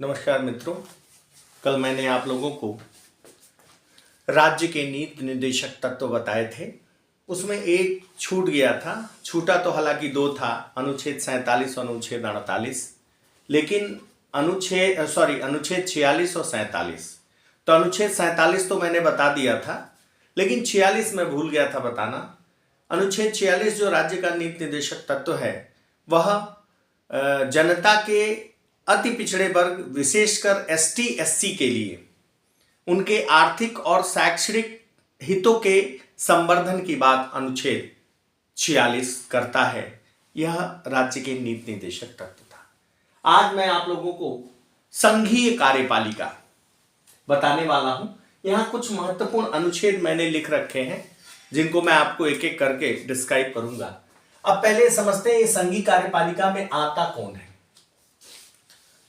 नमस्कार मित्रों। कल मैंने आप लोगों को राज्य के नीति निर्देशक तत्व बताए थे। उसमें एक छूट गया था। छूटा तो हालांकि दो था, अनुच्छेद 47 और अनुच्छेद 48। लेकिन अनुच्छेद 46 और 47। तो अनुच्छेद 47 तो मैंने बता दिया था, लेकिन 46 मैं भूल गया था बताना। अनुच्छेद 46 जो राज्य का नीति निर्देशक तत्व है, वह जनता के अति पिछड़े वर्ग विशेषकर एसटी एससी के लिए उनके आर्थिक और शैक्षणिक हितों के संवर्धन की बात अनुच्छेद 46 करता है। यह राज्य के नीति निर्देशक तत्व था। आज मैं आप लोगों को संघीय कार्यपालिका बताने वाला हूं। यहां कुछ महत्वपूर्ण अनुच्छेद मैंने लिख रखे हैं, जिनको मैं आपको एक एक करके डिस्क्राइब करूंगा। अब पहले समझते हैं ये संघीय कार्यपालिका में आता कौन है।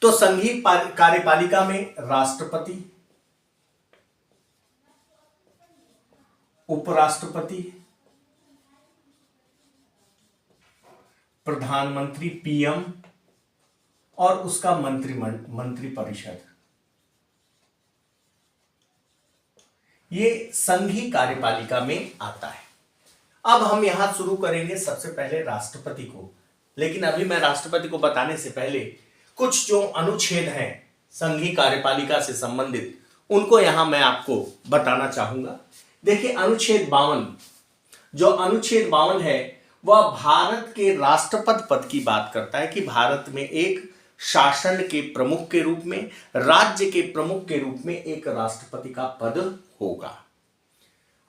तो संघीय कार्यपालिका में राष्ट्रपति, उपराष्ट्रपति, प्रधानमंत्री पीएम और उसका मंत्रिपरिषद, ये संघीय कार्यपालिका में आता है। अब हम यहां शुरू करेंगे सबसे पहले राष्ट्रपति को। लेकिन अभी मैं राष्ट्रपति को बताने से पहले कुछ जो अनुच्छेद हैं संघीय कार्यपालिका से संबंधित, उनको यहां मैं आपको बताना चाहूंगा। देखिए, अनुच्छेद 52, जो अनुच्छेद 52 है, वह भारत के राष्ट्रपति पद की बात करता है कि भारत में एक शासन के प्रमुख के रूप में, राज्य के प्रमुख के रूप में एक राष्ट्रपति का पद होगा।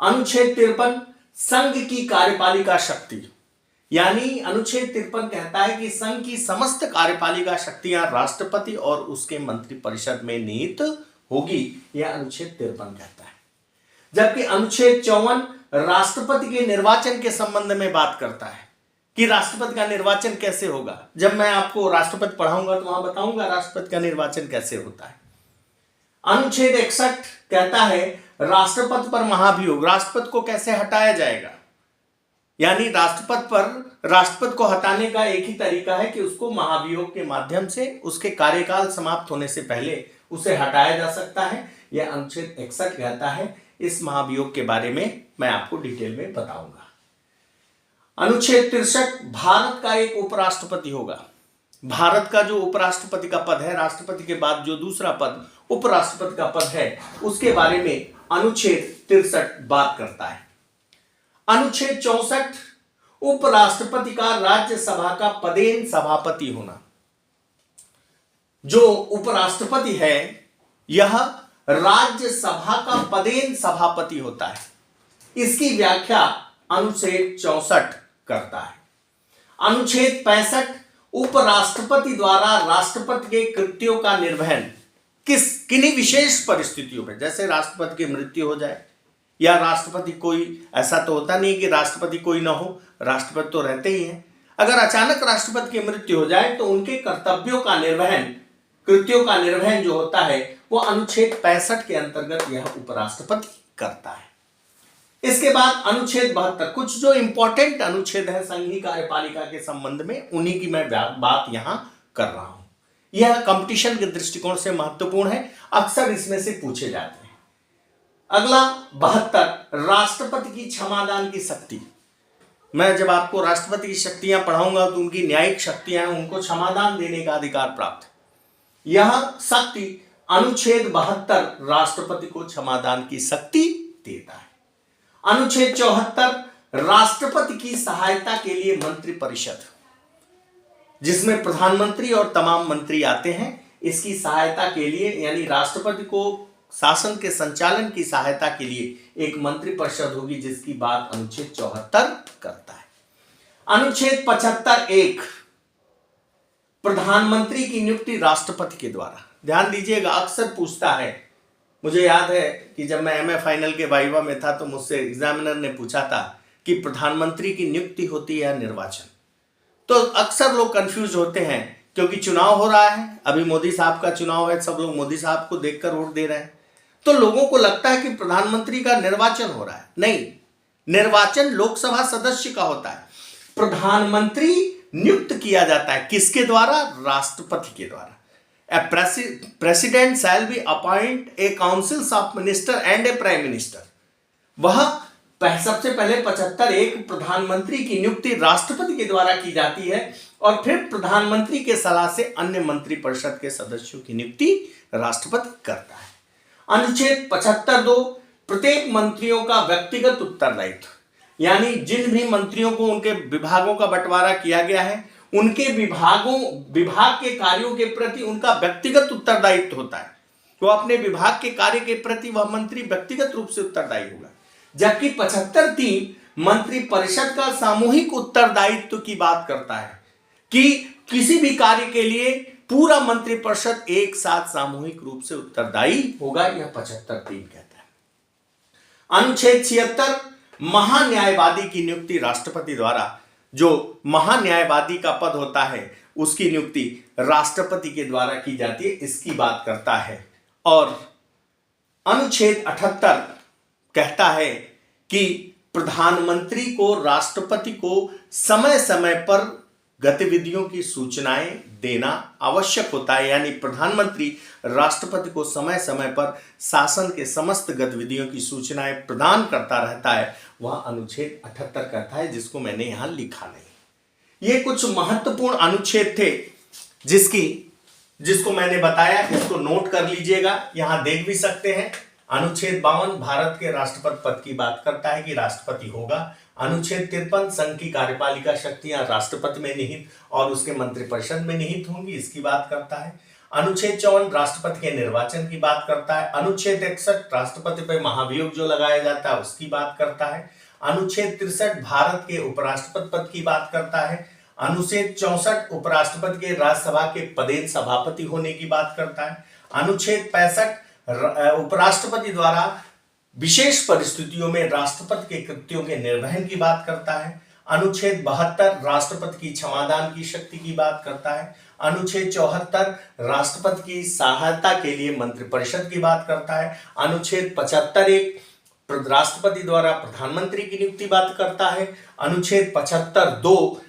अनुच्छेद 53 संघ की कार्यपालिका शक्ति, यानी अनुच्छेद 53 कहता है कि संघ की समस्त कार्यपालिका शक्तियां राष्ट्रपति और उसके मंत्रिपरिषद में निहित होगी, यह अनुच्छेद 53 कहता है। जबकि अनुच्छेद 54 राष्ट्रपति के निर्वाचन के संबंध में बात करता है कि राष्ट्रपति का निर्वाचन कैसे होगा। जब मैं आपको राष्ट्रपति पढ़ाऊंगा तो वहां बताऊंगा राष्ट्रपति का निर्वाचन कैसे होता है। अनुच्छेद 61 कहता है राष्ट्रपति पर महाभियोग, राष्ट्रपति को कैसे हटाया जाएगा। यानी राष्ट्रपति को हटाने का एक ही तरीका है कि उसको महाभियोग के माध्यम से उसके कार्यकाल समाप्त होने से पहले उसे हटाया जा सकता है। यह अनुच्छेद 61 कहता है। इस महाभियोग के बारे में मैं आपको डिटेल में बताऊंगा। अनुच्छेद 63 भारत का एक उपराष्ट्रपति होगा। भारत का जो उपराष्ट्रपति का पद है, राष्ट्रपति के बाद जो दूसरा पद उपराष्ट्रपति का पद है, उसके बारे में अनुच्छेद 63 बात करता है। अनुच्छेद 64 उपराष्ट्रपति का राज्यसभा का पदेन सभापति होना। जो उपराष्ट्रपति है, यह राज्यसभा का पदेन सभापति होता है। इसकी व्याख्या अनुच्छेद 64 करता है। अनुच्छेद 65 उपराष्ट्रपति द्वारा राष्ट्रपति के कृत्यों का निर्वहन किन्हीं विशेष परिस्थितियों में, जैसे राष्ट्रपति की मृत्यु हो जाए या राष्ट्रपति कोई, ऐसा तो होता नहीं कि राष्ट्रपति कोई ना हो, राष्ट्रपति तो रहते ही हैं। अगर अचानक राष्ट्रपति की मृत्यु हो जाए तो उनके कर्तव्यों का निर्वहन, कृत्यों का निर्वहन जो होता है, वो अनुच्छेद 65 के अंतर्गत यह उपराष्ट्रपति करता है। इसके बाद अनुच्छेद 72, कुछ जो इंपॉर्टेंट अनुच्छेद है संघीय कार्यपालिका के संबंध में, उन्हीं की मैं बात यहां कर रहा हूं। यह कंपटीशन के दृष्टिकोण से महत्वपूर्ण है, अक्सर इसमें से पूछे जाते हैं। अगला 72 राष्ट्रपति की क्षमादान की शक्ति। मैं जब आपको राष्ट्रपति की शक्तियां पढ़ाऊंगा तो उनकी न्यायिक शक्तियां हैं, उनको क्षमादान देने का अधिकार प्राप्त है। यह शक्ति अनुच्छेद 72 राष्ट्रपति को क्षमादान की शक्ति देता है। अनुच्छेद 74 राष्ट्रपति की सहायता के लिए मंत्रिपरिषद, जिसमें प्रधानमंत्री और तमाम मंत्री आते हैं, इसकी सहायता के लिए, यानी राष्ट्रपति को शासन के संचालन की सहायता के लिए एक मंत्रिपरिषद होगी, जिसकी बात अनुच्छेद 74 करता है। अनुच्छेद 75(1) प्रधानमंत्री की नियुक्ति राष्ट्रपति के द्वारा। ध्यान दीजिएगा, अक्सर पूछता है। मुझे याद है कि जब मैं एमए फाइनल के वाइवा में था तो मुझसे एग्जामिनर ने पूछा था कि प्रधानमंत्री की नियुक्ति होती है या निर्वाचन। तो अक्सर लोग कंफ्यूज होते हैं, क्योंकि चुनाव हो रहा है, अभी मोदी साहब का चुनाव है, सब लोग मोदी साहब को देखकर वोट दे रहे हैं, तो लोगों को लगता है कि प्रधानमंत्री का निर्वाचन हो रहा है। नहीं, निर्वाचन लोकसभा सदस्य का होता है। प्रधानमंत्री नियुक्त किया जाता है किसके द्वारा? राष्ट्रपति के द्वारा। A president shall be appoint a councils of minister and a prime minister. वह सबसे पहले 75 एक प्रधानमंत्री की नियुक्ति राष्ट्रपति के द्वारा की जाती है और फिर प्रधानमंत्री के सलाह से अन्य मंत्रिपरिषद के सदस्यों की नियुक्ति राष्ट्रपति करता है। अनुच्छेद 75(2) प्रत्येक मंत्रियों का व्यक्तिगत उत्तरदायित्व, यानी जिन भी मंत्रियों को उनके विभागों का बंटवारा किया गया है उनके विभाग के कार्यों के प्रति उनका व्यक्तिगत उत्तरदायित्व होता है। तो अपने विभाग के कार्य के प्रति वह मंत्री व्यक्तिगत रूप से उत्तरदायी होगा। जबकि 75(3) मंत्रिपरिषद का सामूहिक उत्तरदायित्व की बात करता है कि किसी भी कार्य के लिए पूरा मंत्रिपरिषद एक साथ सामूहिक रूप से उत्तरदायी होगा। यह 75(3) कहता है। अनुच्छेद 76 महान्यायवादी की नियुक्ति राष्ट्रपति द्वारा, जो महान्यायवादी का पद होता है उसकी नियुक्ति राष्ट्रपति के द्वारा की जाती है, इसकी बात करता है। और अनुच्छेद 78 कहता है कि प्रधानमंत्री को राष्ट्रपति को समय समय पर गतिविधियों की सूचनाएं देना आवश्यक होता है, यानी प्रधानमंत्री राष्ट्रपति को समय समय पर शासन के समस्त गतिविधियों की सूचनाएं प्रदान करता रहता है। वह अनुच्छेद 78 कहता है, जिसको मैंने यहां लिखा नहीं। ये कुछ महत्वपूर्ण अनुच्छेद थे जिसको मैंने बताया, इसको नोट कर लीजिएगा, यहां देख भी सकते हैं। अनुच्छेद 52 भारत के राष्ट्रपति पद की बात करता है कि राष्ट्रपति होगा। अनुच्छेद 53 संघ की कार्यपालिका शक्तियां राष्ट्रपति में निहित और उसके मंत्रिपरिषद में निहित होंगी, इसकी बात करता है। अनुच्छेद 54 राष्ट्रपति के निर्वाचन की बात करता है। अनुच्छेद 61 राष्ट्रपति पर महाभियोग जो लगाया जाता है उसकी बात करता है। अनुच्छेद 63 भारत के उपराष्ट्रपति पद की बात करता है। अनुच्छेद 64 उपराष्ट्रपति के राज्यसभा के पदेन सभापति होने की बात करता है। अनुच्छेद 65 उपराष्ट्रपति द्वारा विशेष परिस्थितियों में राष्ट्रपति के कृत्यों के निर्वहन की बात करता है। अनुच्छेद 72 राष्ट्रपति की क्षमादान की शक्ति की बात करता है। अनुच्छेद 74 राष्ट्रपति की सहायता के लिए मंत्रिपरिषद की बात करता है। अनुच्छेद 75 एक राष्ट्रपति द्वारा प्रधानमंत्री की नियुक्ति बात करता है। अनुच्छेद 75(2)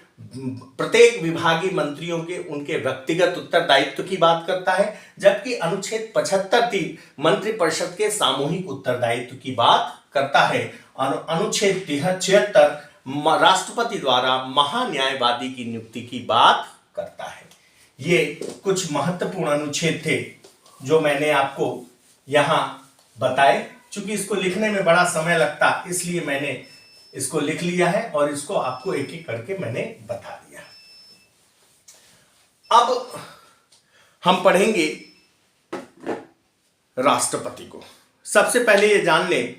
प्रत्येक विभागीय मंत्रियों के उनके व्यक्तिगत उत्तरदायित्व की बात करता है, जबकि अनुच्छेद 75(3) मंत्रिपरिषद के सामूहिक उत्तरदायित्व की बात करता है। अनुच्छेद 76 राष्ट्रपति द्वारा महान्यायवादी की नियुक्ति की बात करता है। ये कुछ महत्वपूर्ण अनुच्छेद थे जो मैंने आपको यहां बताए। चूंकि इसको लिखने में बड़ा समय लगता, इसलिए मैंने इसको लिख लिया है और इसको आपको एक एक करके मैंने बता दिया। अब हम पढ़ेंगे राष्ट्रपति को। सबसे पहले ये जान लें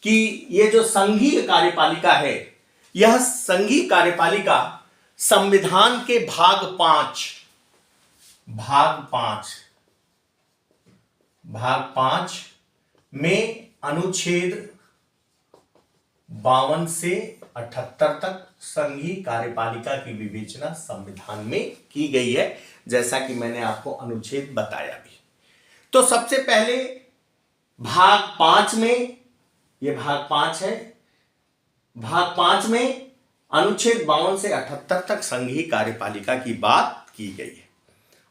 कि ये जो संघीय कार्यपालिका है, यह संघीय कार्यपालिका संविधान के भाग 5 में अनुच्छेद 52 से 78 तक संघीय कार्यपालिका की विवेचना संविधान में की गई है, जैसा कि मैंने आपको अनुच्छेद बताया भी। तो सबसे पहले भाग 5 में, यह भाग 5 है, भाग 5 में अनुच्छेद 52 से 78 तक संघीय कार्यपालिका की बात की गई है।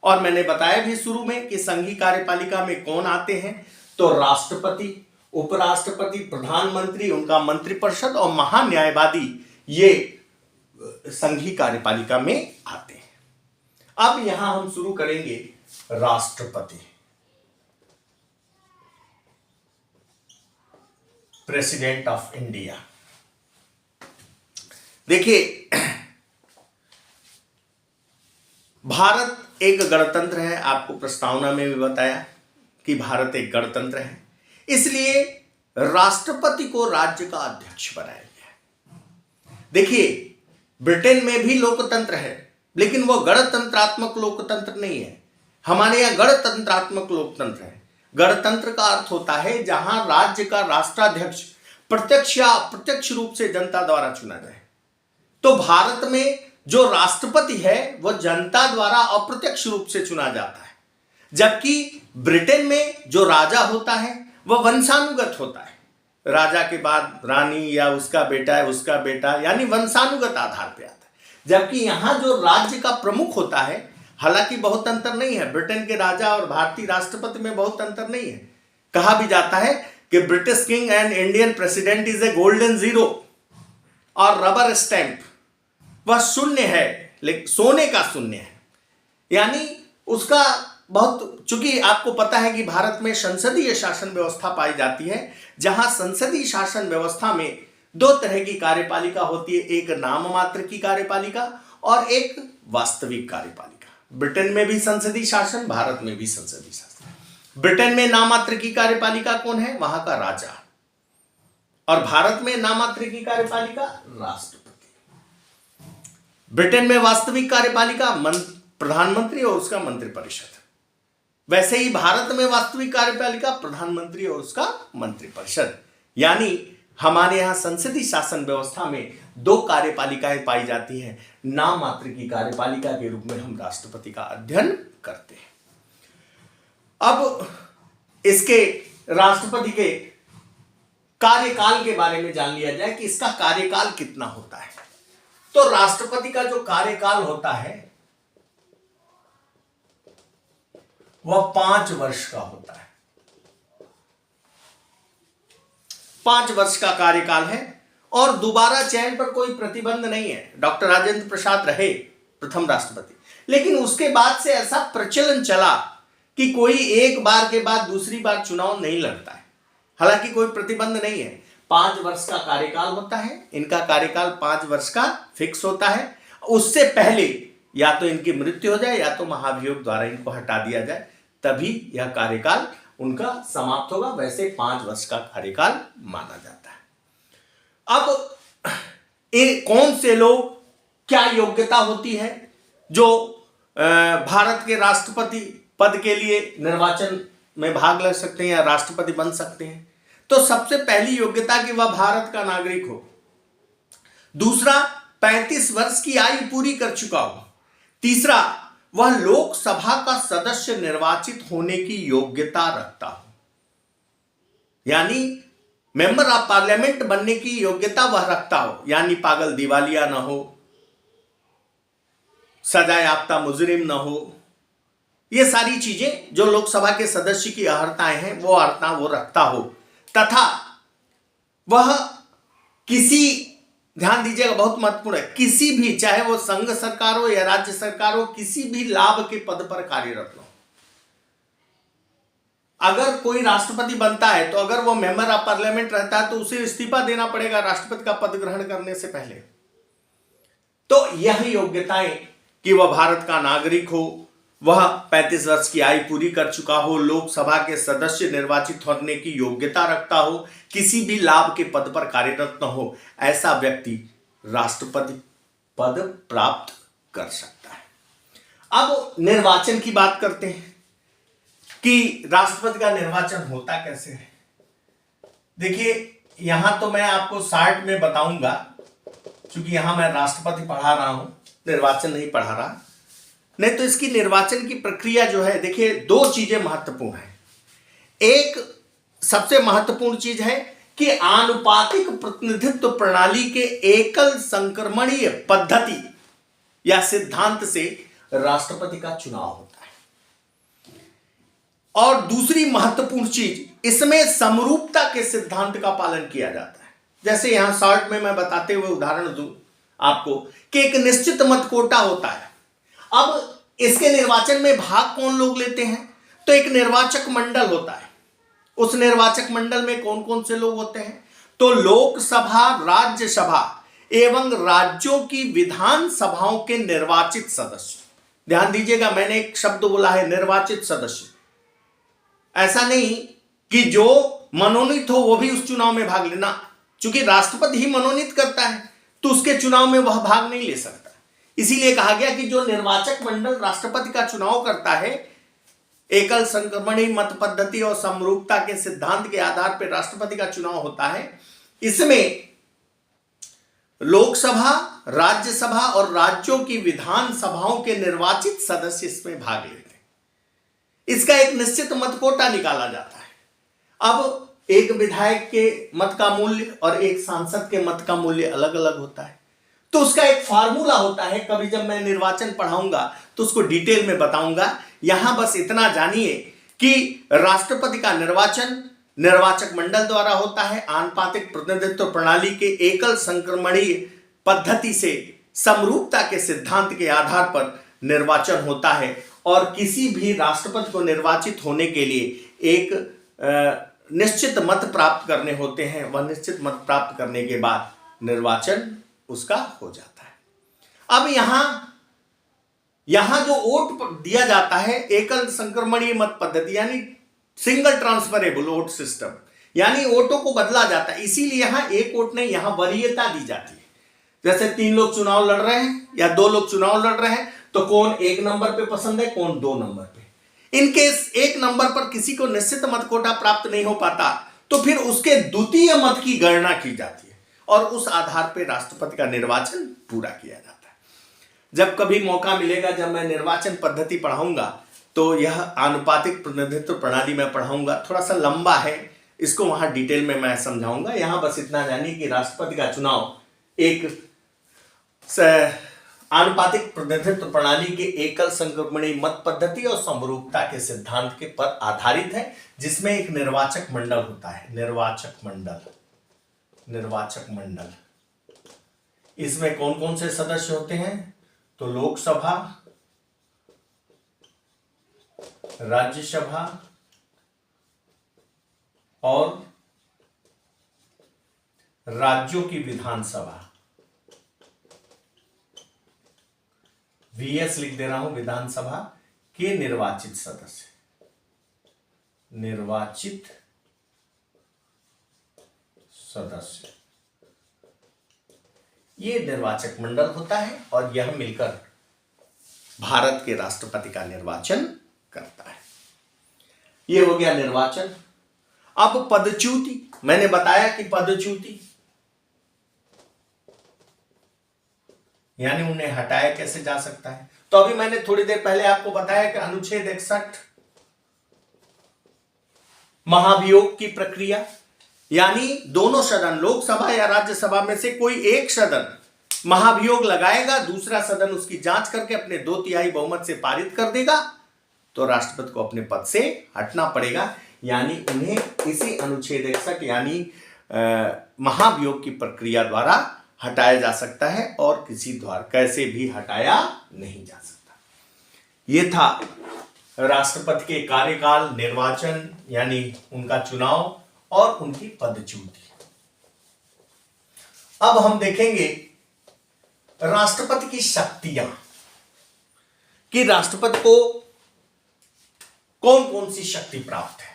और मैंने बताया भी शुरू में कि संघीय कार्यपालिका में कौन आते हैं, तो राष्ट्रपति, उपराष्ट्रपति, प्रधानमंत्री, उनका मंत्रिपरिषद और महान्यायवादी, ये संघीय कार्यपालिका में आते हैं। अब यहां हम शुरू करेंगे राष्ट्रपति, प्रेसिडेंट ऑफ इंडिया। देखिए, भारत एक गणतंत्र है, आपको प्रस्तावना में भी बताया कि भारत एक गणतंत्र है, इसलिए राष्ट्रपति को राज्य का अध्यक्ष बनाया गया है। देखिए, ब्रिटेन में भी लोकतंत्र है, लेकिन वो गणतंत्रात्मक लोकतंत्र नहीं है। हमारे यहां गणतंत्रात्मक लोकतंत्र है। गणतंत्र का अर्थ होता है जहां राज्य का राष्ट्राध्यक्ष प्रत्यक्ष या अप्रत्यक्ष रूप से जनता द्वारा चुना जाए। तो भारत में जो राष्ट्रपति है वह जनता द्वारा अप्रत्यक्ष रूप से चुना जाता है, जबकि ब्रिटेन में जो राजा होता है वह वंशानुगत होता है। राजा के बाद रानी या उसका बेटा है, यानी वंशानुगत आधार पर आता है। जबकि यहां जो राज्य का प्रमुख होता है हालांकि बहुत अंतर नहीं है, ब्रिटेन के राजा और भारतीय राष्ट्रपति में बहुत अंतर नहीं है। कहा भी जाता है कि British king and Indian president is a golden zero और रबर स्टैंप, वह शून्य है लेकिन सोने का शून्य है। यानी उसका बहुत, चूंकि आपको पता है कि भारत में संसदीय शासन व्यवस्था पाई जाती है, जहां संसदीय शासन व्यवस्था में दो तरह की कार्यपालिका होती है, एक नाम मात्र की कार्यपालिका और एक वास्तविक कार्यपालिका। ब्रिटेन में भी संसदीय शासन, भारत में भी संसदीय शासन। ब्रिटेन में नाम मात्र की कार्यपालिका कौन है? वहां का राजा। और भारत में नाम मात्र की कार्यपालिका राष्ट्रपति। ब्रिटेन में वास्तविक कार्यपालिका प्रधानमंत्री और उसका मंत्रिपरिषद। वैसे ही भारत में वास्तविक कार्यपालिका प्रधानमंत्री और उसका मंत्रिपरिषद। यानी हमारे यहां संसदीय शासन व्यवस्था में दो कार्यपालिकाएं पाई जाती हैं। नाम मात्र की कार्यपालिका के रूप में हम राष्ट्रपति का अध्ययन करते हैं। अब इसके राष्ट्रपति के कार्यकाल के बारे में जान लिया जाए कि इसका कार्यकाल कितना होता है। तो राष्ट्रपति का जो कार्यकाल होता है वह 5 वर्ष का होता है। 5 वर्ष का कार्यकाल है और दोबारा चयन पर कोई प्रतिबंध नहीं है। डॉक्टर राजेंद्र प्रसाद रहे प्रथम राष्ट्रपति, लेकिन उसके बाद से ऐसा प्रचलन चला कि कोई एक बार के बाद दूसरी बार चुनाव नहीं लड़ता है। हालांकि कोई प्रतिबंध नहीं है, 5 वर्ष का कार्यकाल होता है। इनका कार्यकाल 5 वर्ष का फिक्स होता है। उससे पहले या तो इनकी मृत्यु हो जाए या तो महाभियोग द्वारा इनको हटा दिया जाए, तभी यह कार्यकाल उनका समाप्त होगा। वैसे 5 वर्ष का कार्यकाल माना जाता है। अब कौन से लोग, क्या योग्यता होती है जो भारत के राष्ट्रपति पद के लिए निर्वाचन में भाग ले सकते हैं या राष्ट्रपति बन सकते हैं? तो सबसे पहली योग्यता कि वह भारत का नागरिक हो। दूसरा, 35 वर्ष की आयु पूरी कर चुका हो। तीसरा, वह लोकसभा का सदस्य निर्वाचित होने की योग्यता रखता हो, यानी मेंबर ऑफ पार्लियामेंट बनने की योग्यता वह रखता हो, यानी पागल दिवालिया ना हो, सजा याफ्ता मुजरिम ना हो। ये सारी चीजें जो लोकसभा के सदस्य की अर्हताएं हैं वो अर्हता वो रखता हो, तथा वह किसी, ध्यान दीजिएगा बहुत महत्वपूर्ण है, किसी भी, चाहे वो संघ सरकार हो या राज्य सरकार हो, किसी भी लाभ के पद पर कार्यरत हो। अगर कोई राष्ट्रपति बनता है तो अगर वो मेंबर ऑफ पार्लियामेंट रहता है तो उसे इस्तीफा देना पड़ेगा राष्ट्रपति का पद ग्रहण करने से पहले। तो यह योग्यताएं कि वह भारत का नागरिक हो, वह 35 वर्ष की आयु पूरी कर चुका हो, लोकसभा के सदस्य निर्वाचित होने की योग्यता रखता हो, किसी भी लाभ के पद पर कार्यरत न हो, ऐसा व्यक्ति राष्ट्रपति पद प्राप्त कर सकता है। अब निर्वाचन की बात करते हैं कि राष्ट्रपति का निर्वाचन होता कैसे है। देखिए, यहां तो मैं आपको शॉर्ट में बताऊंगा, क्योंकि यहां मैं राष्ट्रपति पढ़ा रहा हूं, निर्वाचन नहीं पढ़ा रहा। नहीं तो इसकी निर्वाचन की प्रक्रिया जो है, देखिए 2 चीजें महत्वपूर्ण है। एक सबसे महत्वपूर्ण चीज है कि आनुपातिक प्रतिनिधित्व प्रणाली के एकल संक्रमणीय पद्धति या सिद्धांत से राष्ट्रपति का चुनाव होता है। और दूसरी महत्वपूर्ण चीज, इसमें समरूपता के सिद्धांत का पालन किया जाता है। जैसे यहां शॉर्ट में मैं बताते हुए उदाहरण दूं आपको कि एक निश्चित मत कोटा होता है। अब इसके निर्वाचन में भाग कौन लोग लेते हैं? तो एक निर्वाचक मंडल होता है। उस निर्वाचक मंडल में कौन कौन से लोग होते हैं? तो लोकसभा, राज्यसभा एवं राज्यों की विधान सभाओं के निर्वाचित सदस्य। ध्यान दीजिएगा, मैंने एक शब्द बोला है, निर्वाचित सदस्य। ऐसा नहीं कि जो मनोनीत हो वो भी उस चुनाव में भाग लेना, क्योंकि राष्ट्रपति ही मनोनीत करता है तो उसके चुनाव में वह भाग नहीं ले सकता। इसीलिए कहा गया कि जो निर्वाचक मंडल राष्ट्रपति का चुनाव करता है, एकल संक्रमणीय मत पद्धति और समरूपता के सिद्धांत के आधार पर राष्ट्रपति का चुनाव होता है। इसमें लोकसभा, राज्यसभा और राज्यों की विधान सभाओं के निर्वाचित सदस्य इसमें भाग लेते हैं। इसका एक निश्चित मत कोटा निकाला जाता है। अब एक विधायक के मत का मूल्य और एक सांसद के मत का मूल्य अलग अलग होता है। तो उसका एक फार्मूला होता है, कभी जब मैं निर्वाचन पढ़ाऊंगा तो उसको डिटेल में बताऊंगा। यहां बस इतना जानिए कि राष्ट्रपति का निर्वाचन निर्वाचक मंडल द्वारा होता है। आनुपातिक प्रतिनिधित्व प्रणाली के एकल संक्रमणीय पद्धति से समरूपता के सिद्धांत के आधार पर निर्वाचन होता है और किसी भी राष्ट्रपति को निर्वाचित होने के लिए एक निश्चित मत प्राप्त करने होते हैं। वह निश्चित मत प्राप्त करने के बाद निर्वाचन उसका हो जाता है। अब यहां जो वोट दिया जाता है एकल संक्रमणीय मत पद्धति यानी सिंगल ट्रांसफरेबल वोट सिस्टम, यानी वोटों को बदला जाता है। इसीलिए यहां एक वोट नहीं, यहां वरीयता दी जाती है। जैसे 3 लोग चुनाव लड़ रहे हैं या 2 लोग चुनाव लड़ रहे हैं तो कौन 1 नंबर पे पसंद है, कौन 2 नंबर पे। इनकेस 1 नंबर पर किसी को निश्चित मत कोटा प्राप्त नहीं हो पाता तो फिर उसके द्वितीय मत की गणना की जाती है और उस आधार पर राष्ट्रपति का निर्वाचन पूरा किया जाता है। जब कभी मौका मिलेगा, जब मैं निर्वाचन पद्धति पढ़ाऊंगा तो यह आनुपातिक प्रतिनिधित्व प्रणाली में पढ़ाऊंगा। थोड़ा सा लंबा है, इसको वहां डिटेल में मैं समझाऊंगा। यहां बस इतना जानिए कि राष्ट्रपति का चुनाव एक आनुपातिक प्रतिनिधित्व प्रणाली के एकल संक्रमणीय मत पद्धति और समरूपता के सिद्धांत के पर आधारित है, जिसमें एक निर्वाचक मंडल होता है। निर्वाचक मंडल इसमें कौन कौन से सदस्य होते हैं, तो लोकसभा, राज्यसभा और राज्यों की विधानसभा। वीएस लिख दे रहा हूं, विधानसभा के निर्वाचित सदस्य, ये निर्वाचक मंडल होता है और यह मिलकर भारत के राष्ट्रपति का निर्वाचन करता है। यह हो गया निर्वाचन। अब पदच्युति, मैंने बताया कि पदच्युति यानी उन्हें हटाया कैसे जा सकता है। तो अभी मैंने थोड़ी देर पहले आपको बताया कि अनुच्छेद 61 महाभियोग की प्रक्रिया, यानी दोनों सदन लोकसभा या राज्यसभा में से कोई एक सदन महाभियोग लगाएगा, दूसरा सदन उसकी जांच करके अपने 2/3 बहुमत से पारित कर देगा तो राष्ट्रपति को अपने पद से हटना पड़ेगा। यानी उन्हें इसी अनुच्छेद 61 यानी महाभियोग की प्रक्रिया द्वारा हटाया जा सकता है और किसी द्वारा कैसे भी हटाया नहीं जा सकता। यह था राष्ट्रपति के कार्यकाल, निर्वाचन यानी उनका चुनाव और उनकी पदच्युति। अब हम देखेंगे राष्ट्रपति की शक्तियां कि राष्ट्रपति को कौन कौन सी शक्ति प्राप्त है।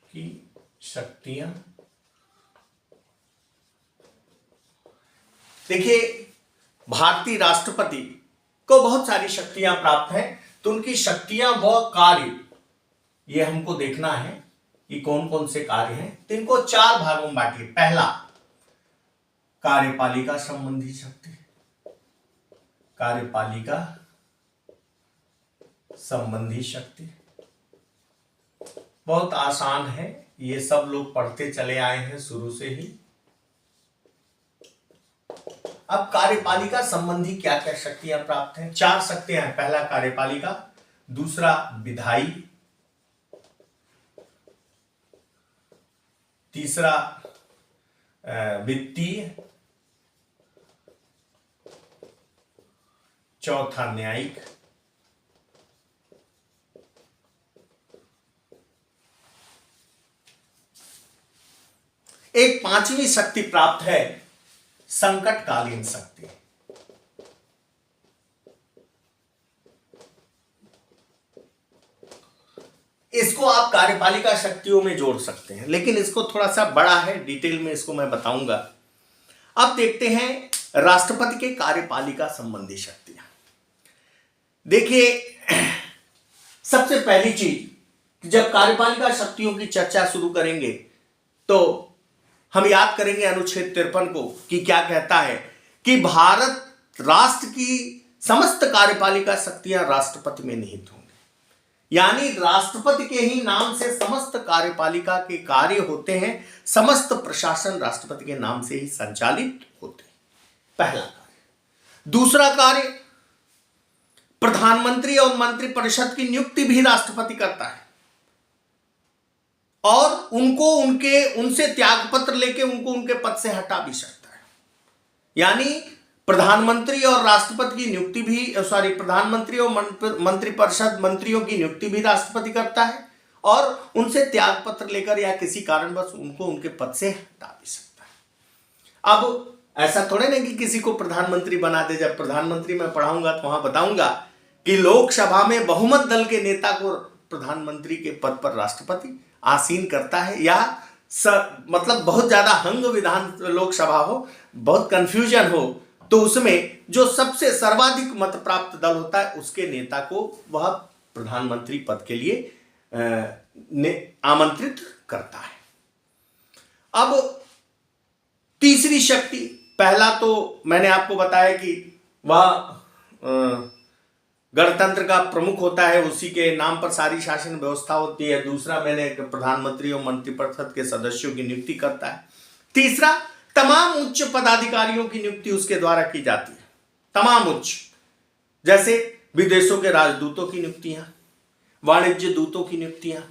की शक्तियां देखिए, भारतीय राष्ट्रपति को बहुत सारी शक्तियां प्राप्त हैं, तो उनकी शक्तियां व कार्य ये हमको देखना है कि कौन कौन से कार्य हैं। तो इनको 4 भागों में बांटिए। पहला, कार्यपालिका संबंधी शक्ति, कार्यपालिका संबंधी शक्ति बहुत आसान है, ये सब लोग पढ़ते चले आए हैं शुरू से ही। अब कार्यपालिका संबंधी क्या क्या शक्तियां प्राप्त हैं। 4 शक्तियां हैं। पहला कार्यपालिका, दूसरा विधायी, तीसरा वित्तीय, चौथा न्यायिक, एक 5वीं शक्ति प्राप्त है, संकटकालीन शक्ति। इसको आप कार्यपालिका शक्तियों में जोड़ सकते हैं, लेकिन इसको थोड़ा सा बड़ा है, डिटेल में इसको मैं बताऊंगा। अब देखते हैं राष्ट्रपति के कार्यपालिका संबंधी शक्तियां। देखिए, सबसे पहली चीज, जब कार्यपालिका शक्तियों की चर्चा शुरू करेंगे तो हम याद करेंगे अनुच्छेद 53 को कि क्या कहता है कि भारत राष्ट्र की समस्त कार्यपालिका शक्तियां राष्ट्रपति में निहित होंगी। यानी राष्ट्रपति के ही नाम से समस्त कार्यपालिका के कार्य होते हैं, समस्त प्रशासन राष्ट्रपति के नाम से ही संचालित होते हैं। पहला कार्य। दूसरा कार्य, प्रधानमंत्री और मंत्रिपरिषद की नियुक्ति भी राष्ट्रपति करता है और उनसे त्यागपत्र लेके उनके पद से हटा भी सकता है। यानी प्रधानमंत्री और राष्ट्रपति की नियुक्ति भी प्रधानमंत्री और मंत्रिपरिषद मंत्रियों की नियुक्ति भी राष्ट्रपति करता है और उनसे त्यागपत्र लेकर या किसी कारणवश उनके पद से हटा भी सकता है। अब ऐसा थोड़े नहीं कि किसी को प्रधानमंत्री बना दे। जब प्रधानमंत्री मैं पढ़ाऊंगा तो वहां बताऊंगा कि लोकसभा में बहुमत दल के नेता को प्रधानमंत्री के पद पर राष्ट्रपति आसीन करता है, या मतलब बहुत ज्यादा हंग विधान लोकसभा हो, बहुत कंफ्यूजन हो, तो उसमें जो सबसे सर्वाधिक मत प्राप्त दल होता है उसके नेता को वह प्रधानमंत्री पद के लिए आमंत्रित करता है। अब तीसरी शक्ति, पहला तो मैंने आपको बताया कि वह गणतंत्र का प्रमुख होता है, उसी के नाम पर सारी शासन व्यवस्था होती है। दूसरा, मैंने प्रधानमंत्री और मंत्रिपरिषद के सदस्यों की नियुक्ति करता है। तीसरा, तमाम उच्च पदाधिकारियों की नियुक्ति उसके द्वारा की जाती है, तमाम उच्च, जैसे विदेशों के राजदूतों की नियुक्तियां, वाणिज्य दूतों की नियुक्तियां,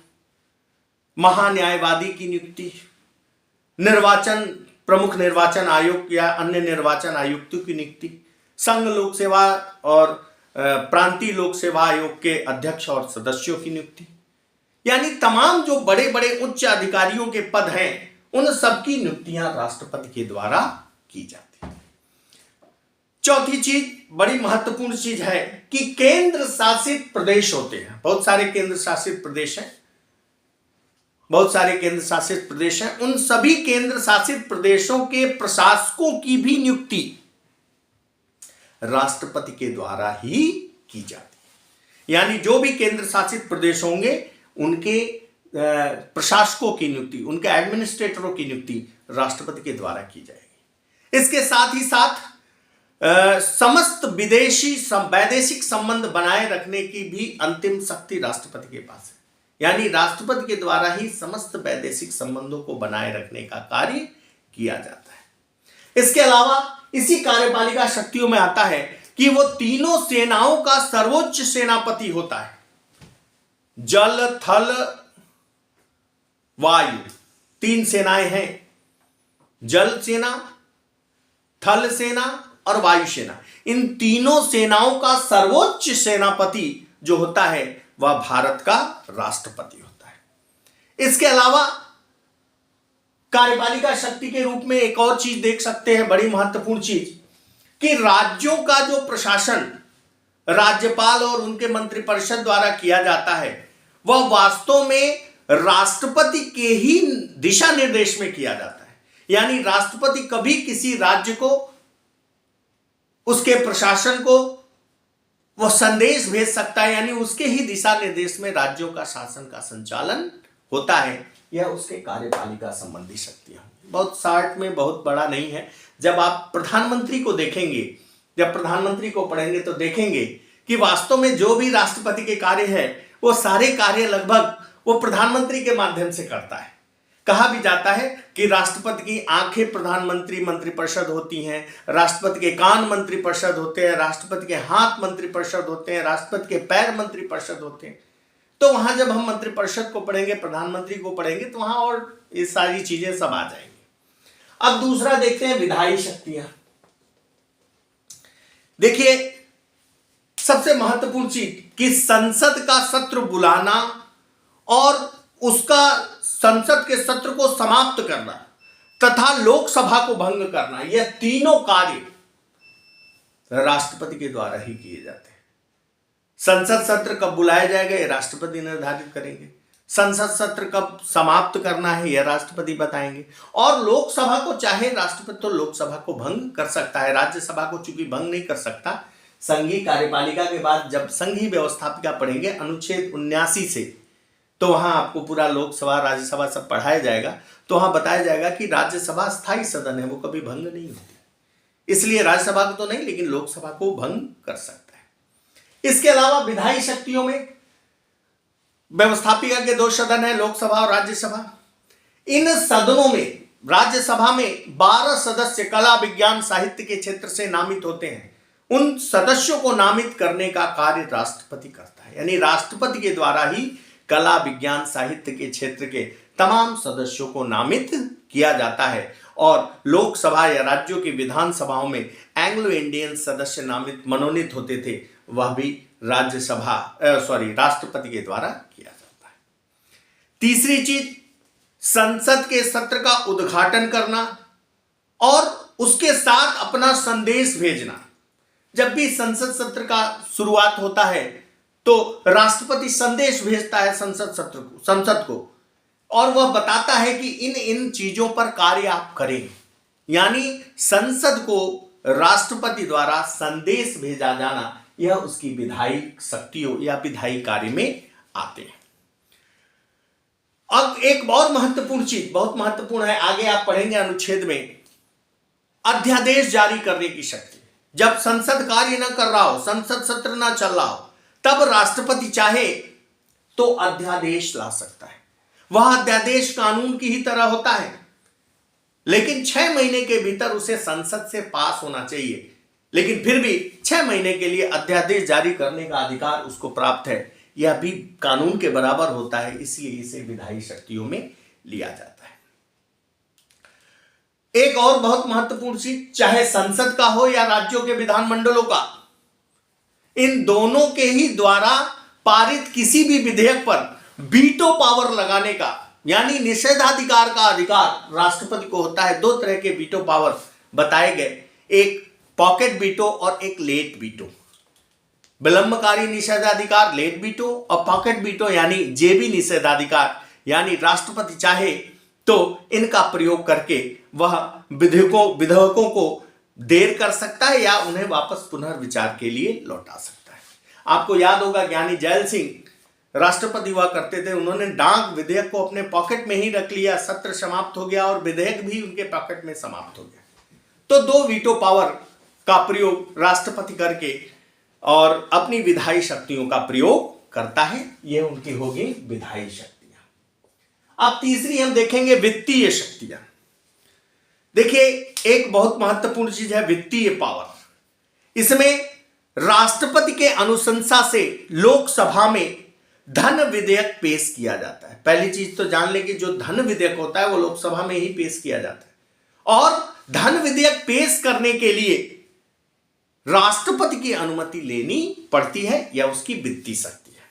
महान्यायवादी की नियुक्ति, प्रमुख निर्वाचन आयोग या अन्य निर्वाचन आयुक्तों की नियुक्ति, संघ लोक सेवा और प्रांतीय लोक सेवा आयोग के अध्यक्ष और सदस्यों की नियुक्ति, यानी तमाम जो बड़े बड़े उच्च अधिकारियों के पद हैं उन सबकी नियुक्तियां राष्ट्रपति के द्वारा की जाती है। चौथी चीज, बड़ी महत्वपूर्ण चीज है कि केंद्र शासित प्रदेश होते हैं, बहुत सारे केंद्र शासित प्रदेश हैं, बहुत सारे केंद्र शासित प्रदेश हैं, उन सभी केंद्र शासित प्रदेशों के प्रशासकों की भी नियुक्ति राष्ट्रपति के द्वारा ही की जाती है। यानी जो भी केंद्र शासित प्रदेश होंगे उनके प्रशासकों की नियुक्ति, उनके एडमिनिस्ट्रेटरों की नियुक्ति राष्ट्रपति के द्वारा की जाएगी। इसके साथ ही साथ समस्त वैदेशिक संबंध बनाए रखने की भी अंतिम शक्ति राष्ट्रपति के पास है। यानी राष्ट्रपति के द्वारा ही समस्त वैदेशिक संबंधों को बनाए रखने का कार्य किया जाता है। इसके अलावा इसी कार्यपालिका शक्तियों में आता है कि वो तीनों सेनाओं का सर्वोच्च सेनापति होता है। जल, थल, वायु, तीन सेनाएं हैं, जल सेना, थल सेना और वायु सेना। इन तीनों सेनाओं का सर्वोच्च सेनापति जो होता है वह भारत का राष्ट्रपति होता है। इसके अलावा कार्यपालिका शक्ति के रूप में एक और चीज देख सकते हैं, बड़ी महत्वपूर्ण चीज, कि राज्यों का जो प्रशासन राज्यपाल और उनके मंत्रिपरिषद द्वारा किया जाता है वह वास्तव में राष्ट्रपति के ही दिशा निर्देश में किया जाता है। यानी राष्ट्रपति कभी किसी राज्य को, उसके प्रशासन को वह संदेश भेज सकता है, यानी उसके ही दिशा निर्देश में राज्यों का शासन का संचालन होता है। यह उसके कार्यपालिका संबंधी शक्तियां होंगी। बहुत शार्ट में, बहुत बड़ा नहीं है। जब आप प्रधानमंत्री को देखेंगे, जब प्रधानमंत्री को पढ़ेंगे तो देखेंगे कि वास्तव में जो भी राष्ट्रपति के कार्य है वो सारे कार्य लगभग वो प्रधानमंत्री के माध्यम से करता है। कहा भी जाता है कि राष्ट्रपति की आंखें प्रधानमंत्री मंत्रिपरिषद होती हैं, राष्ट्रपति के कान मंत्रिपरिषद होते हैं, राष्ट्रपति के हाथ मंत्रिपरिषद होते हैं, राष्ट्रपति के पैर मंत्रिपरिषद होते हैं। तो वहां जब हम मंत्रिपरिषद को पढ़ेंगे, प्रधानमंत्री को पढ़ेंगे, तो वहां और ये सारी चीजें सब आ जाएंगी। अब दूसरा देखते हैं विधायी शक्तियां। देखिए सबसे महत्वपूर्ण चीज कि संसद का सत्र बुलाना और उसका संसद के सत्र को समाप्त करना तथा लोकसभा को भंग करना, यह तीनों कार्य राष्ट्रपति के द्वारा ही किए जाते हैं। संसद सत्र कब बुलाया जाएगा यह राष्ट्रपति निर्धारित करेंगे, संसद सत्र कब समाप्त करना है यह राष्ट्रपति बताएंगे, और लोकसभा को चाहे राष्ट्रपति तो लोकसभा को भंग कर सकता है, राज्यसभा को चूंकि भंग नहीं कर सकता। संघीय कार्यपालिका के बाद जब संघीय व्यवस्थापिका पढ़ेंगे अनुच्छेद 79 से, तो वहां आपको पूरा लोकसभा राज्यसभा सब पढ़ाया जाएगा। तो वहां बताया जाएगा कि राज्यसभा स्थायी सदन है, वो कभी भंग नहीं होती, इसलिए राज्यसभा को तो नहीं लेकिन लोकसभा को भंग कर सकता है। इसके अलावा विधायी शक्तियों में व्यवस्थापिका के 2 सदन है, लोकसभा और राज्यसभा। इन सदनों में, राज्यसभा में 12 सदस्य कला, विज्ञान, साहित्य के क्षेत्र से नामित होते हैं। उन सदस्यों को नामित करने का कार्य राष्ट्रपति करता है, यानी राष्ट्रपति के द्वारा ही कला, विज्ञान, साहित्य के क्षेत्र के तमाम सदस्यों को नामित किया जाता है। और लोकसभा या राज्यों की विधानसभाओं में एंग्लो इंडियन सदस्य नामित मनोनीत होते थे, वह भी राष्ट्रपति के द्वारा किया जाता है। तीसरी चीज, संसद के सत्र का उद्घाटन करना और उसके साथ अपना संदेश भेजना। जब भी संसद सत्र का शुरुआत होता है तो राष्ट्रपति संदेश भेजता है संसद को, और वह बताता है कि इन इन चीजों पर कार्य आप करें। यानी संसद को राष्ट्रपति द्वारा संदेश भेजा जाना, यह उसकी विधायी शक्तियों या विधायी कार्य में आते हैं। अब एक और महत्वपूर्ण चीज, बहुत महत्वपूर्ण है, आगे आप पढ़ेंगे अनुच्छेद में, अध्यादेश जारी करने की शक्ति। जब संसद कार्य न कर रहा हो, संसद सत्र न चल रहा हो, तब राष्ट्रपति चाहे तो अध्यादेश ला सकता है। वह अध्यादेश कानून की ही तरह होता है, लेकिन 6 महीने के भीतर उसे संसद से पास होना चाहिए। लेकिन फिर भी 6 महीने के लिए अध्यादेश जारी करने का अधिकार उसको प्राप्त है। यह भी कानून के बराबर होता है, इसलिए इसे विधायी शक्तियों में लिया जाता है। एक और बहुत महत्वपूर्ण चीज, चाहे संसद का हो या राज्यों के विधानमंडलों का, इन दोनों के ही द्वारा पारित किसी भी विधेयक पर वीटो पावर लगाने का, यानी निषेधाधिकार का अधिकार राष्ट्रपति को होता है। 2 तरह के वीटो पावर बताए गए, एक पॉकेट वीटो और एक लेट वीटो। विलंबकारी निषेधाधिकार लेट वीटो, और पॉकेट वीटो यानी जेबी निषेधाधिकार, यानी राष्ट्रपति चाहे तो इनका प्रयोग करके वह विधेयकों को देर कर सकता है या उन्हें वापस पुनर्विचार के लिए लौटा सकता है। आपको याद होगा ज्ञानी जैल सिंह राष्ट्रपति हुआ करते थे, उन्होंने डाक विधेयक को अपने पॉकेट में ही रख लिया, सत्र समाप्त हो गया और विधेयक भी उनके पॉकेट में समाप्त हो गया। तो 2 वीटो पावर का प्रयोग राष्ट्रपति करके और अपनी विधायी शक्तियों का प्रयोग करता है। यह उनकी होगी विधायी शक्तियां। अब तीसरी हम देखेंगे वित्तीय शक्तियां। देखिए, एक बहुत महत्वपूर्ण चीज है वित्तीय पावर। इसमें राष्ट्रपति के अनुशंसा से लोकसभा में धन विधेयक पेश किया जाता है। पहली चीज तो जान लें कि जो धन विधेयक होता है वो लोकसभा में ही पेश किया जाता है, और धन विधेयक पेश करने के लिए राष्ट्रपति की अनुमति लेनी पड़ती है, या उसकी वित्तीय शक्ति है।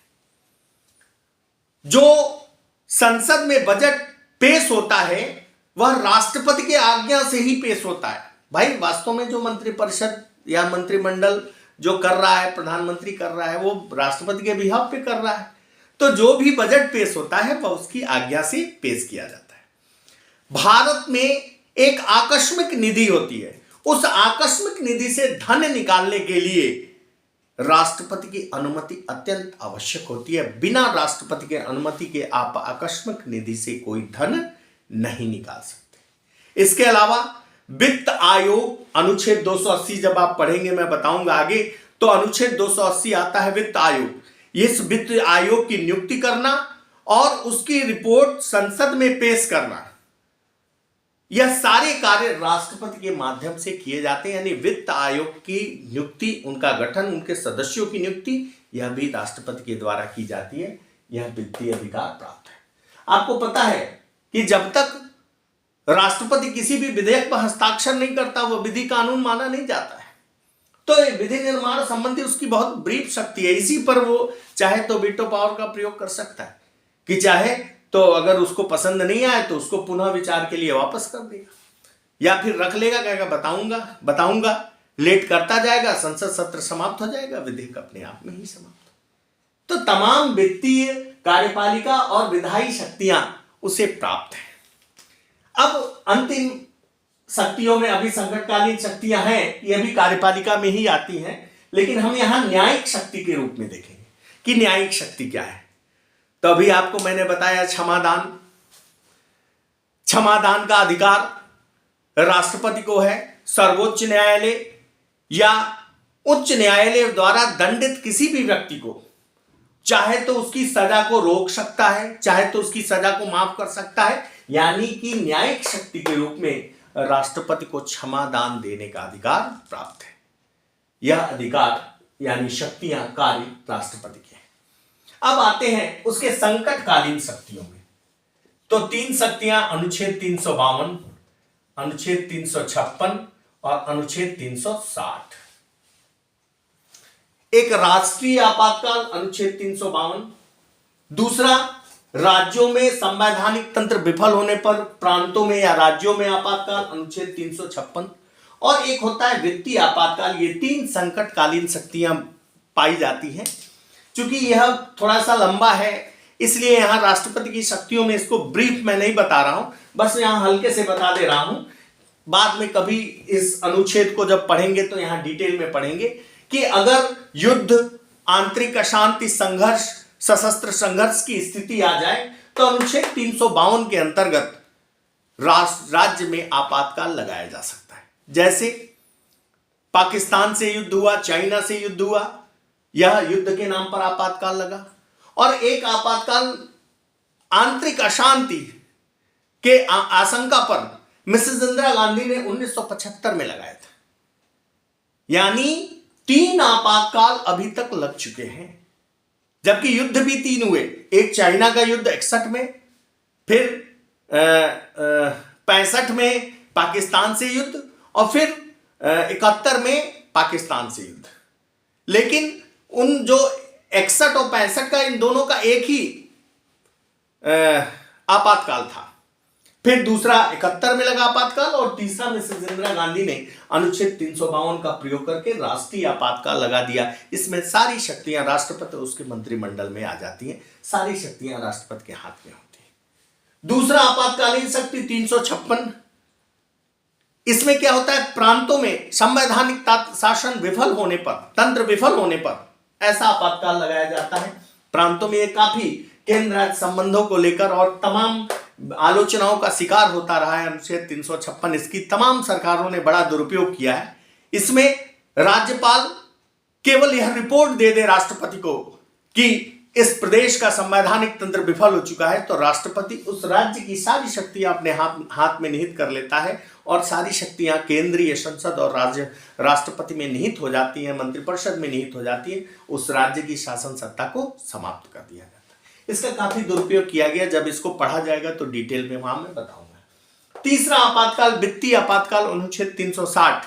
जो संसद में बजट पेश होता है वह राष्ट्रपति के आज्ञा से ही पेश होता है। भाई, वास्तव में जो मंत्रिपरिषद या मंत्रिमंडल जो कर रहा है, प्रधानमंत्री कर रहा है, वो राष्ट्रपति के बिहाफ पे कर रहा है। तो जो भी बजट पेश होता है वह उसकी आज्ञा से पेश किया जाता है। भारत में एक आकस्मिक निधि होती है, उस आकस्मिक निधि से धन निकालने के लिए राष्ट्रपति की अनुमति अत्यंत आवश्यक होती है। बिना राष्ट्रपति के अनुमति के आप आकस्मिक निधि से कोई धन नहीं निकाल सकते। इसके अलावा वित्त आयोग, अनुच्छेद 280 जब आप पढ़ेंगे, मैं बताऊंगा आगे, तो अनुच्छेद 280 आता है वित्त आयोग। इस वित्त आयोग की नियुक्ति करना और उसकी रिपोर्ट संसद में पेश करना, यह सारे कार्य राष्ट्रपति के माध्यम से किए जाते हैं। यानी वित्त आयोग की नियुक्ति, उनका गठन, उनके सदस्यों की नियुक्ति, यह भी राष्ट्रपति के द्वारा की जाती है। यह वित्तीय अधिकार प्राप्त है। आपको पता है कि जब तक राष्ट्रपति किसी भी विधेयक पर हस्ताक्षर नहीं करता वह विधि कानून माना नहीं जाता है। तो विधि निर्माण संबंधी उसकी बहुत ब्रीफ शक्ति है। इसी पर वो चाहे तो वीटो पावर का प्रयोग कर सकता है, कि चाहे तो अगर उसको पसंद नहीं आए तो उसको पुनः विचार के लिए वापस कर देगा, या फिर रख लेगा, कहेगा बताऊंगा, लेट करता जाएगा, संसद सत्र समाप्त हो जाएगा, विधेयक अपने आप में ही समाप्त। तो तमाम वित्तीय, कार्यपालिका और विधायी शक्तियां उसे प्राप्त है। अब अंतिम शक्तियों में अभी संकटकालीन शक्तियां हैं, ये भी कार्यपालिका में ही आती हैं, लेकिन हम यहां न्यायिक शक्ति के रूप में देखेंगे कि न्यायिक शक्ति क्या है। तो अभी आपको मैंने बताया क्षमादान का अधिकार राष्ट्रपति को है। सर्वोच्च न्यायालय या उच्च न्यायालय द्वारा दंडित किसी भी व्यक्ति को चाहे तो उसकी सजा को रोक सकता है, चाहे तो उसकी सजा को माफ कर सकता है, यानी कि न्यायिक शक्ति के रूप में राष्ट्रपति को क्षमा दान देने का अधिकार प्राप्त है। यह अधिकार यानी शक्तियां कार्य राष्ट्रपति के हैं। अब आते हैं उसके संकटकालीन शक्तियों में। तो 3 शक्तियां अनुच्छेद 352, अनुच्छेद 356 और अनुच्छेद 360। एक राष्ट्रीय आपातकाल अनुच्छेद 352, दूसरा राज्यों में संवैधानिक तंत्र विफल होने पर प्रांतों में या राज्यों में आपातकाल अनुच्छेद 356, और एक होता है वित्तीय आपातकाल। ये 3 संकटकालीन शक्तियां पाई जाती हैं। क्योंकि यह थोड़ा सा लंबा है इसलिए यहां राष्ट्रपति की शक्तियों में इसको ब्रीफ में नहीं बता रहा हूं, बस यहां हल्के से बता दे रहा हूं। बाद में कभी इस अनुच्छेद को जब पढ़ेंगे तो यहां डिटेल में पढ़ेंगे कि अगर युद्ध, आंतरिक अशांति, संघर्ष, सशस्त्र संघर्ष की स्थिति आ जाए तो अनुच्छेद 352 के अंतर्गत राज्य में आपातकाल लगाया जा सकता है। जैसे पाकिस्तान से युद्ध हुआ, चाइना से युद्ध हुआ, यह युद्ध के नाम पर आपातकाल लगा। और एक आपातकाल आंतरिक अशांति के आशंका पर मिसेस इंदिरा गांधी ने 1975 में लगाया था। यानी 3 आपातकाल अभी तक लग चुके हैं, जबकि युद्ध भी 3 हुए। एक चाइना का युद्ध 61 में, फिर 65 में पाकिस्तान से युद्ध, और फिर 71 में पाकिस्तान से युद्ध। लेकिन उन जो 61 और 65 का, इन दोनों का एक ही आपातकाल था। फिर दूसरा 71 में लगा आपातकाल, और तीसरा मिसेस इंदिरा गांधी ने अनुच्छेद 352 का प्रयोग करके राष्ट्रीय आपातकाल लगा दिया। इसमें सारी शक्तियां राष्ट्रपति उसके मंत्रिमंडल में आ जाती हैं, सारी शक्तियां राष्ट्रपति के हाथ में होती हैं। दूसरा आपातकालीन शक्ति 356, इसमें क्या होता है, प्रांतों में संवैधानिक शासन विफल होने पर, तंत्र विफल होने पर ऐसा आपातकाल लगाया जाता है। प्रांतों में ये काफी केंद्र राज्य संबंधों को लेकर और तमाम आलोचनाओं का शिकार होता रहा है। अनुच्छेद 356 इसकी तमाम सरकारों ने बड़ा दुरुपयोग किया है। इसमें राज्यपाल केवल यह रिपोर्ट दे दे राष्ट्रपति को कि इस प्रदेश का संवैधानिक तंत्र विफल हो चुका है, तो राष्ट्रपति उस राज्य की सारी शक्तियां अपने हाथ में निहित कर लेता है, और सारी शक्तियां केंद्रीय संसद और राज्य राष्ट्रपति में निहित हो जाती हैं, मंत्रिपरिषद में निहित हो जाती है। उस राज्य की शासन सत्ता को समाप्त कर दिया जाता है। इसका काफी दुरुपयोग किया गया। जब इसको पढ़ा जाएगा तो डिटेल में वहां मैं बताऊंगा। तीसरा आपातकाल वित्तीय आपातकाल अनुच्छेद 360।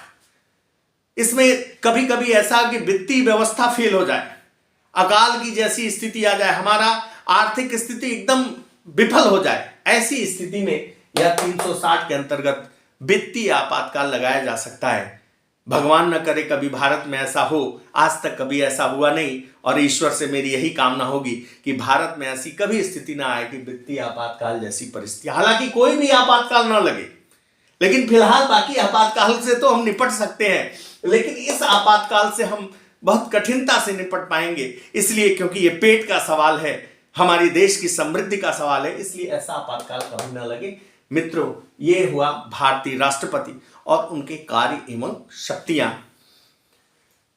इसमें कभी कभी ऐसा कि वित्तीय व्यवस्था फेल हो जाए, अकाल की जैसी स्थिति आ जाए, हमारा आर्थिक स्थिति एकदम विफल हो जाए, ऐसी स्थिति में यह 360 के अंतर्गत वित्तीय आपातकाल लगाया जा सकता है। भगवान न करे कभी भारत में ऐसा हो, आज तक कभी ऐसा हुआ नहीं, और ईश्वर से मेरी यही कामना होगी कि भारत में ऐसी कभी स्थिति ना आए कि वित्तीय आपातकाल जैसी परिस्थिति, हालांकि कोई भी आपातकाल ना लगे, लेकिन फिलहाल बाकी आपातकाल से तो हम निपट सकते हैं, लेकिन इस आपातकाल से हम बहुत कठिनता से निपट पाएंगे। इसलिए क्योंकि ये पेट का सवाल है, हमारे देश की समृद्धि का सवाल है, इसलिए ऐसा आपातकाल कभी ना लगे। मित्रों, ये हुआ भारतीय राष्ट्रपति और उनके कार्य एवं शक्तियां।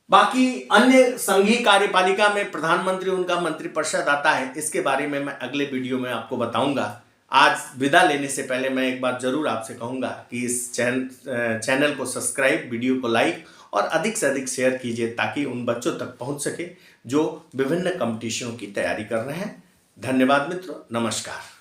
बाकी अन्य संघीय कार्यपालिका में प्रधानमंत्री, उनका मंत्रिपरिषद आता है, इसके बारे में मैं अगले वीडियो में आपको बताऊंगा। आज विदा लेने से पहले मैं एक बार जरूर आपसे कहूंगा कि इस चैनल को सब्सक्राइब, वीडियो को लाइक और अधिक से अधिक शेयर कीजिए, ताकि उन बच्चों तक पहुंच सके जो विभिन्न कंपटीशनों की तैयारी कर रहे हैं। धन्यवाद मित्रों, नमस्कार।